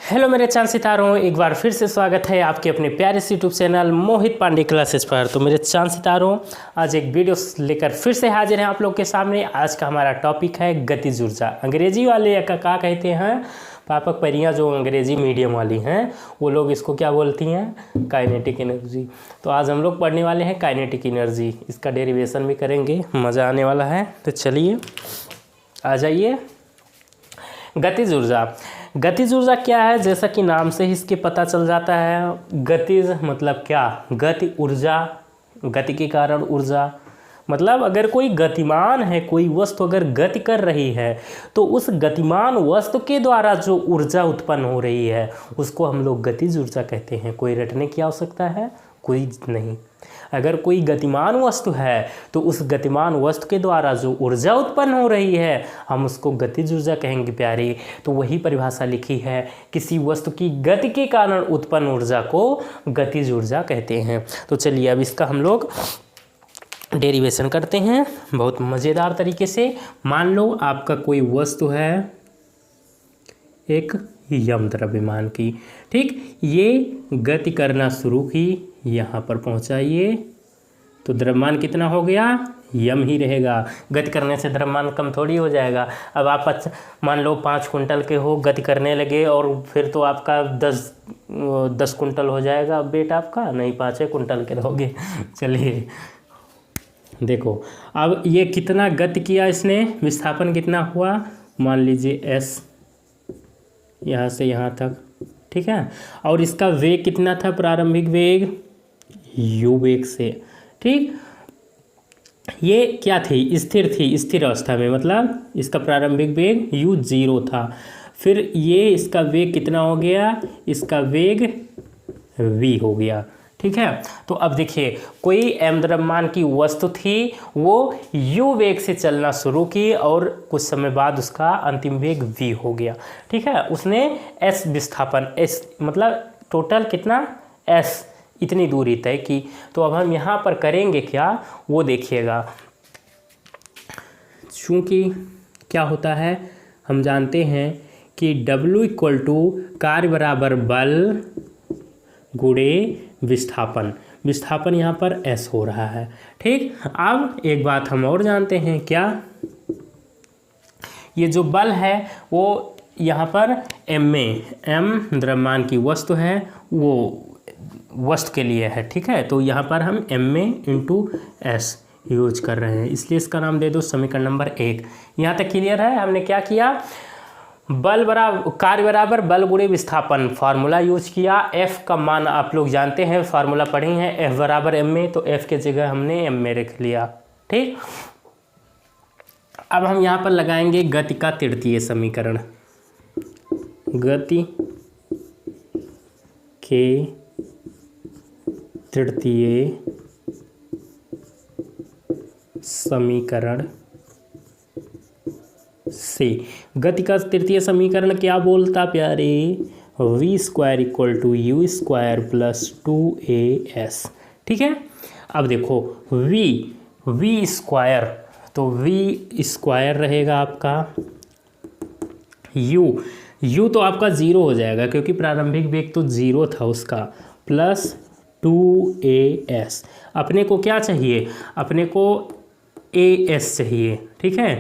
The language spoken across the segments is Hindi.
हेलो मेरे चांद सितारों, एक बार फिर से स्वागत है आपके अपने प्यारे से यूट्यूब चैनल मोहित पांडे क्लासेस पर। तो मेरे चांद सितारों, आज एक वीडियो लेकर फिर से हाजिर हैं आप लोग के सामने। आज का हमारा टॉपिक है गतिज ऊर्जा। अंग्रेजी वाले का कहते हैं, पापक परियाँ जो अंग्रेजी मीडियम वाली हैं वो लोग इसको क्या बोलती हैं, काइनेटिक एनर्जी। तो आज हम लोग पढ़ने वाले हैं काइनेटिक एनर्जी, इसका डेरिवेशन भी करेंगे, मज़ा आने वाला है। तो चलिए आ जाइए। गतिज ऊर्जा, गतिज ऊर्जा क्या है, जैसा कि नाम से ही इसके पता चल जाता है। गतिज मतलब क्या, गति ऊर्जा, गति के कारण ऊर्जा। मतलब अगर कोई गतिमान है, कोई वस्तु अगर गति कर रही है तो उस गतिमान वस्तु के द्वारा जो ऊर्जा उत्पन्न हो रही है उसको हम लोग गतिज ऊर्जा कहते हैं। कोई रटने की आवश्यकता है कोई नहीं। अगर कोई गतिमान वस्तु है तो उस गतिमान वस्तु के द्वारा जो ऊर्जा उत्पन्न हो रही है हम उसको गतिज ऊर्जा कहेंगे प्यारे। तो वही परिभाषा लिखी है, किसी वस्तु की गति के कारण उत्पन्न ऊर्जा को गतिज ऊर्जा कहते हैं। तो चलिए अब इसका हम लोग डेरिवेशन करते हैं बहुत मज़ेदार तरीके से। मान लो आपका कोई वस्तु है, एक यम द्रव्यमान की, ठीक, ये गति करना शुरू की, यहाँ पर पहुँचाइए तो द्रव्यमान कितना हो गया, यम ही रहेगा। गति करने से द्रव्यमान कम थोड़ी हो जाएगा। अब आप मान लो 5 कुंटल के हो, गति करने लगे और फिर तो आपका 10 कुंटल हो जाएगा वेट आपका, नहीं 5 कुंटल के रहोगे। चलिए देखो, अब ये कितना गति किया इसने, विस्थापन कितना हुआ, मान लीजिए एस, यहाँ से यहाँ तक, ठीक है। और इसका वेग कितना था, प्रारंभिक वेग यू वेग से, ठीक। ये क्या थी, स्थिर थी, स्थिर अवस्था में, मतलब इसका प्रारंभिक वेग u 0 था। फिर ये इसका वेग कितना हो गया, इसका वेग v हो गया, ठीक है। तो अब देखिए, कोई m द्रव्यमान की वस्तु थी, वो u वेग से चलना शुरू की और कुछ समय बाद उसका अंतिम वेग v हो गया, ठीक है। उसने s विस्थापन, s मतलब टोटल कितना, s इतनी दूरी तय की। तो अब हम यहाँ पर करेंगे क्या, वो देखिएगा। चूँकि क्या होता है, हम जानते हैं कि W इक्वल टू कार्य बराबर बल गुणे विस्थापन। विस्थापन यहाँ पर S हो रहा है, ठीक। अब एक बात हम और जानते हैं, क्या, ये जो बल है वो यहाँ पर m द्रव्यमान की वस्तु है, वो वस्तु के लिए है, ठीक है। तो यहाँ पर हम m/s यूज कर रहे हैं, इसलिए इसका नाम दे दो समीकरण नंबर 1। यहाँ तक क्लियर है। हमने क्या किया, बल बराबर कार्य बराबर बल गुणे विस्थापन फार्मूला यूज किया। f का मान आप लोग जानते हैं, फार्मूला पढ़े हैं, f बराबर m में, तो f के जगह हमने m में रख लिया, ठीक। अब हम यहाँ पर लगाएंगे गति का तृतीय समीकरण। गति के तृतीय समीकरण से, गति का तृतीय समीकरण क्या बोलता प्यारे, v² equal to u² plus 2as, ठीक है। अब देखो v स्क्वायर, तो v² रहेगा आपका, u तो आपका 0 हो जाएगा क्योंकि प्रारंभिक वेग तो 0 था उसका, प्लस 2as। अपने को क्या चाहिए, अपने को as चाहिए, ठीक है।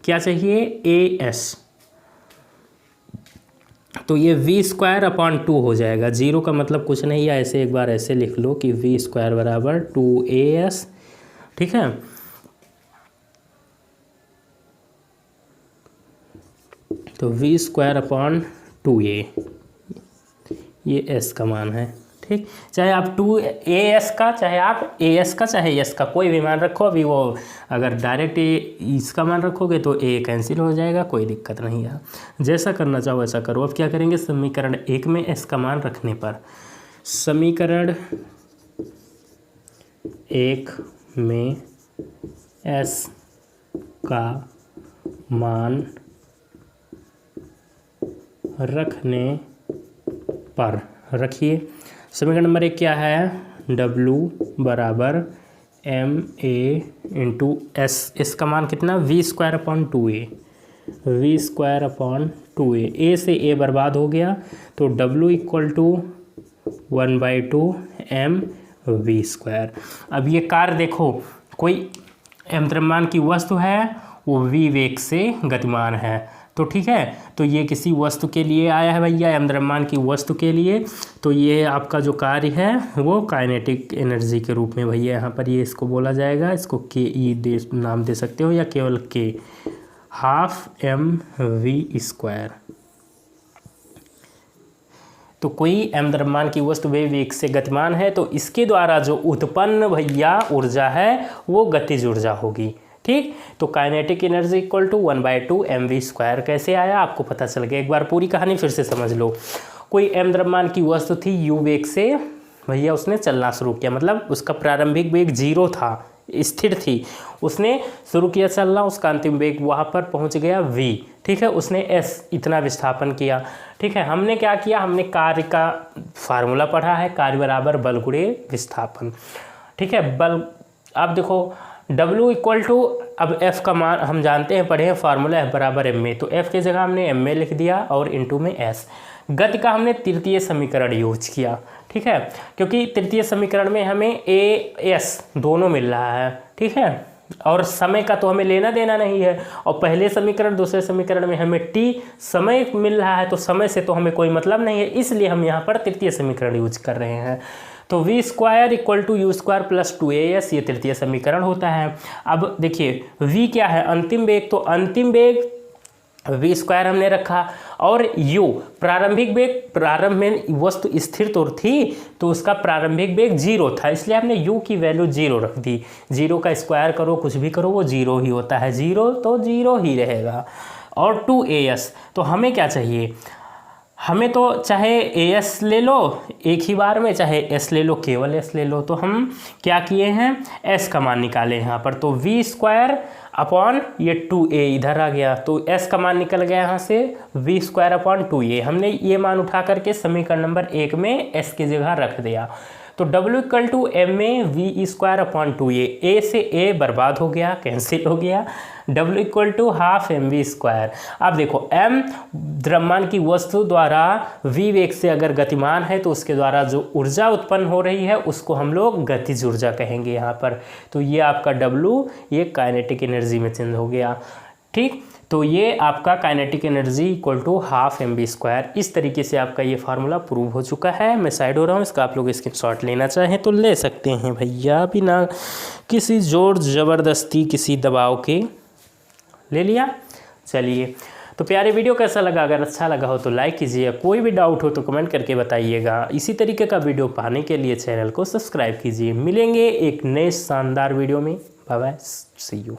क्या चाहिए, as। तो ये v²/2 हो जाएगा। 0 का मतलब कुछ नहीं है, ऐसे एक बार ऐसे लिख लो कि v² बराबर 2as, ठीक है। तो v²/2a, ये s का मान है, ठीक। चाहे आप 2as का, चाहे आप as का, चाहे s का, कोई भी मान रखो। अभी वो अगर डायरेक्ट इसका मान रखोगे तो a कैंसिल हो जाएगा, कोई दिक्कत नहीं है। जैसा करना चाहो वैसा करो। अब क्या करेंगे, समीकरण 1 में s का मान रखने पर, समीकरण 1 में s का मान रखने पर, रखिए। समीकरण नंबर 1 क्या है, W बराबर ma इंटू s, इसका मान कितना, v² अपॉन 2a, v²/2a। ए से ए बर्बाद हो गया तो W = 1/2 mv²। अब ये कार्य देखो, कोई द्रव्यमान की वस्तु है, वो v वेग से गतिमान है, तो ठीक है। तो ये किसी वस्तु के लिए आया है भैया, द्रव्यमान की वस्तु के लिए। तो ये आपका जो कार्य है वो काइनेटिक एनर्जी के रूप में भैया यहाँ पर ये इसको बोला जाएगा। इसको के नाम दे सकते हो या केवल के, 12 mv²। तो कोई द्रव्यमान की वस्तु वे वेग से गतिमान है, तो इसके द्वारा जो उत्पन्न भैया ऊर्जा है वो गतिज ऊर्जा होगी। ठीक, तो काइनेटिक एनर्जी = 1/2 mv²। कैसे आया आपको पता चल गया। एक बार पूरी कहानी फिर से समझ लो। कोई द्रव्यमान की वस्तु थी, u वेग से भैया उसने चलना शुरू किया, मतलब उसका प्रारंभिक वेग 0 था, स्थिर थी। उसने शुरू किया चलना, उसका अंतिम वेग वहाँ पर पहुँच गया v। ठीक है, उसने s इतना विस्थापन किया। ठीक है, हमने क्या किया, हमने कार्य का फार्मूला पढ़ा है, कार्य बराबर बल गुणे विस्थापन। ठीक है, बल अब देखो W = अब F का मान हम जानते हैं, पढ़े हैं फार्मूला F = ma। तो F की जगह हमने ma लिख दिया और इंटू में s। गति का हमने तृतीय समीकरण यूज किया। ठीक है, क्योंकि तृतीय समीकरण में हमें a s दोनों मिल रहा है। ठीक है, और समय का तो हमें लेना देना नहीं है। और पहले समीकरण दूसरे समीकरण में हमें t समय मिल रहा है, तो समय से तो हमें कोई मतलब नहीं है, इसलिए हम यहाँ पर तृतीय समीकरण यूज कर रहे हैं। तो v² = u² + 2as, ये तृतीय समीकरण होता है। अब देखिए v क्या है, अंतिम वेग, तो अंतिम वेग v² हमने रखा, और u प्रारंभिक वेग, प्रारंभ में वस्तु स्थिर तो थी तो उसका प्रारंभिक वेग 0 था, इसलिए हमने u की वैल्यू 0 रख दी। 0 का स्क्वायर करो, कुछ भी करो, वो 0 ही होता है, 0 तो 0 ही रहेगा। और 2as, तो हमें क्या चाहिए, हमें तो चाहे as ले लो एक ही बार में, चाहे s ले लो, केवल s ले लो। तो हम क्या किए हैं, s का मान निकाले यहाँ पर। तो v² ये 2a इधर आ गया, तो s का मान निकल गया यहाँ से v² 2a। हमने ये मान उठा करके समीकरण नंबर 1 में s की जगह रख दिया। तो W = ma v² 2a। a से a बर्बाद हो गया, कैंसिल हो गया। W = 12 mv²। अब देखो m द्रव्यमान की वस्तु द्वारा v वेग से अगर गतिमान है, तो उसके द्वारा जो ऊर्जा उत्पन्न हो रही है उसको हम लोग गतिज ऊर्जा कहेंगे यहाँ पर। तो ये आपका W ये काइनेटिक एनर्जी में चेंज हो गया। ठीक, तो ये आपका काइनेटिक एनर्जी = 12 mv²। इस तरीके से आपका ये फार्मूला प्रूव हो चुका है। मैं साइड हो रहा हूँ, इसका आप लोग स्क्रीनशॉट लेना चाहें तो ले सकते हैं भैया, बिना किसी जोर ज़बरदस्ती किसी दबाव के। ले लिया, चलिए। तो प्यारे वीडियो कैसा लगा, अगर अच्छा लगा हो तो लाइक कीजिए, कोई भी डाउट हो तो कमेंट करके बताइएगा। इसी तरीके का वीडियो पाने के लिए चैनल को सब्सक्राइब कीजिए। मिलेंगे एक नए शानदार वीडियो में। Bye bye, see you.